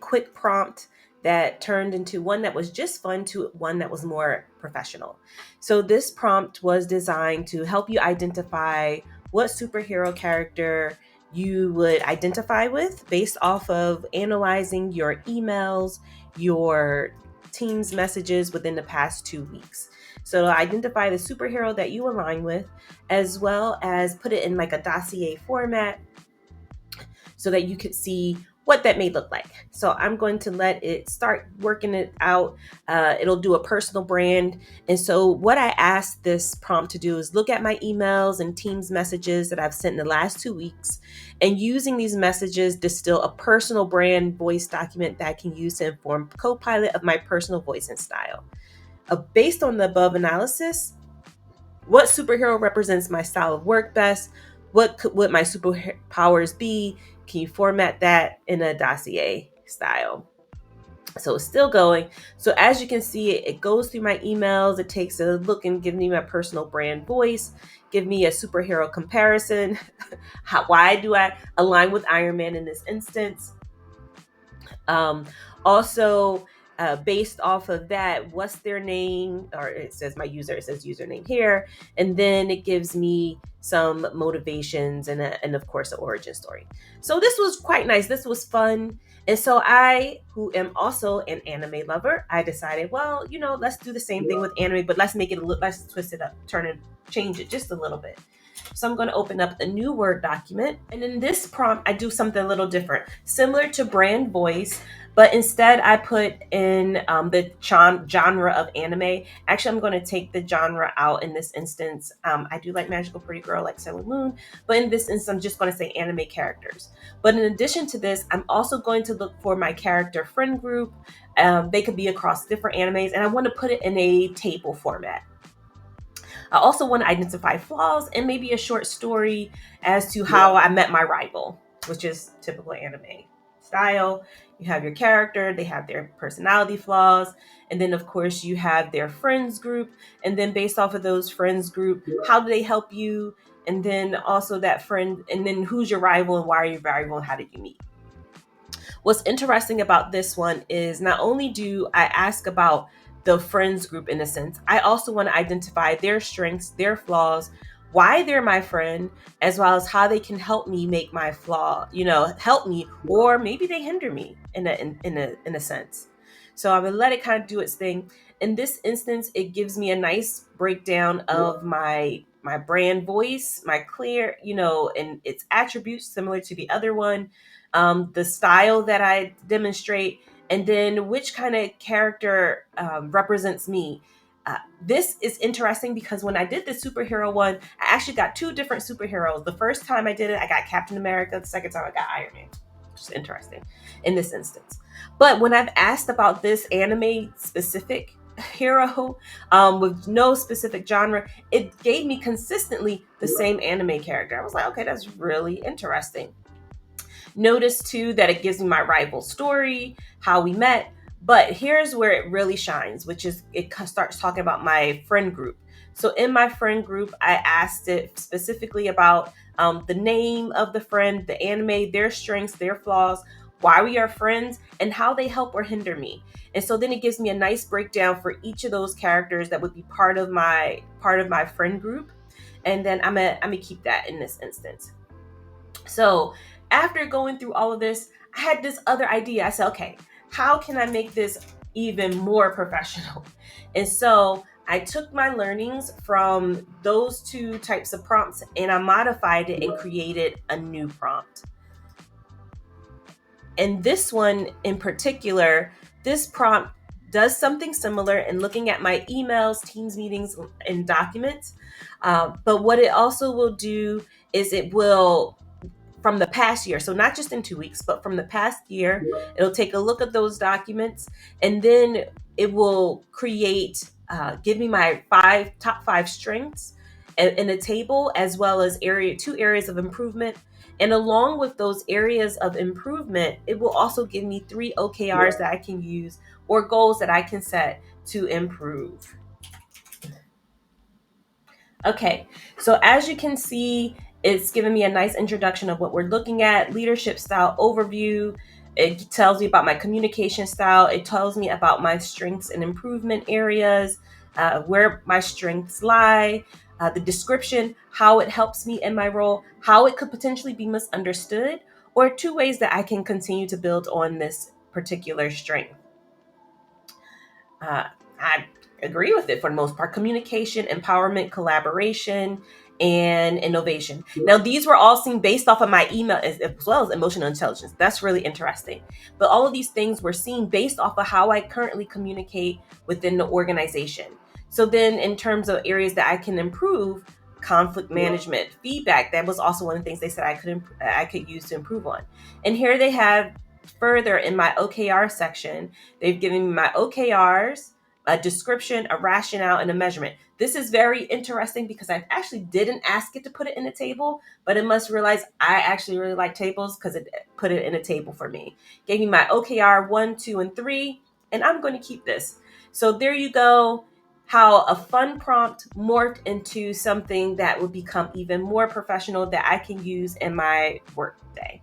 quick prompt that turned into one that was just fun to one that was more professional. So this prompt was designed to help you identify what superhero character you would identify with based off of analyzing your emails, your team's messages within the past 2 weeks. So to identify the superhero that you align with, as well as put it in like a dossier format so that you could see what that may look like. So I'm going to let it start working it out. It'll do a personal brand. And so what I asked this prompt to do is look at my emails and Teams messages that I've sent in the last 2 weeks, and using these messages, distill a personal brand voice document that I can use to inform Copilot of my personal voice and style. Based on the above analysis, what superhero represents my style of work best? What would my superpowers be? Can you format that in a dossier style? So it's still going. So as you can see, it goes through my emails. It takes a look and gives me my personal brand voice, give me a superhero comparison. Why do I align with Iron Man in this instance? Also, based off of that, what's their name? Or it says my user, it says username here. And then it gives me some motivations and of course, an origin story. So this was quite nice. This was fun. And so I, who am also an anime lover, I decided, well, let's do the same thing with anime, but let's make it let's twist it up, turn it, change it just a little bit. So I'm going to open up a new Word document. And in this prompt, I do something a little different, similar to brand voice, but instead I put in the genre of anime. Actually, I'm going to take the genre out in this instance. I do like Magical Pretty Girl, like Sailor Moon, but in this instance, I'm just going to say anime characters. But in addition to this, I'm also going to look for my character friend group. They could be across different animes, and I want to put it in a table format. I also want to identify flaws and maybe a short story as to how I met my rival, which is typical anime style. You have your character, they have their personality flaws, and then of course you have their friends group, and then based off of those friends group, how do they help you? And then also that friend, and then who's your rival and why are you rival and how did you meet? What's interesting about this one is not only do I ask about the friends group in a sense, I also want to identify their strengths, their flaws, why they're my friend, as well as how they can help me make my flaw, help me, or maybe they hinder me in a sense. So I'm gonna let it kind of do its thing. In this instance, it gives me a nice breakdown of my brand voice, my clear, and its attributes similar to the other one, the style that I demonstrate, and then which kind of character represents me. This is interesting because when I did the superhero one, I actually got two different superheroes. The first time I did it, I got Captain America. The second time, I got Iron Man, which is interesting in this instance. But when I've asked about this anime specific hero with no specific genre, it gave me consistently the same anime character. I was like, okay, that's really interesting. Notice too that it gives me my rival story, how we met. But here's where it really shines, which is it starts talking about my friend group. So in my friend group, I asked it specifically about the name of the friend, the anime, their strengths, their flaws, why we are friends, and how they help or hinder me. And so then it gives me a nice breakdown for each of those characters that would be part of my friend group. And then I'm gonna keep that in this instance. So after going through all of this, I had this other idea. I said, okay, how can I make this even more professional? And so I took my learnings from those two types of prompts and I modified it and created a new prompt. And this one in particular, this prompt does something similar in looking at my emails, Teams meetings, and documents. But what it also will do is it will, from the past year, so not just in 2 weeks, but from the past year, it'll take a look at those documents, and then it will create, give me my top five strengths in a table, as well as two areas of improvement. And along with those areas of improvement, it will also give me 3 OKRs that I can use or goals that I can set to improve. Okay, so as you can see, it's given me a nice introduction of what we're looking at, leadership style overview, It tells me about my communication style. It tells me about my strengths and improvement areas, where my strengths lie, the description, how it helps me in my role, how it could potentially be misunderstood, or 2 ways that I can continue to build on this particular strength. Uh, I agree with it for the most part. Communication, empowerment, collaboration, and innovation. Now, these were all seen based off of my email as well as emotional intelligence. That's really interesting. But all of these things were seen based off of how I currently communicate within the organization. So then, in terms of areas that I can improve, conflict management, feedback, that was also one of the things they said I could use to improve on. And here they have further in my OKR section, they've given me my OKRs, a description, a rationale, and a measurement. This is very interesting because I actually didn't ask it to put it in a table, but it must realize I actually really like tables because it put it in a table for me. Gave me my OKR 1, 2, and 3, and I'm going to keep this. So there you go. How a fun prompt morphed into something that would become even more professional that I can use in my work day.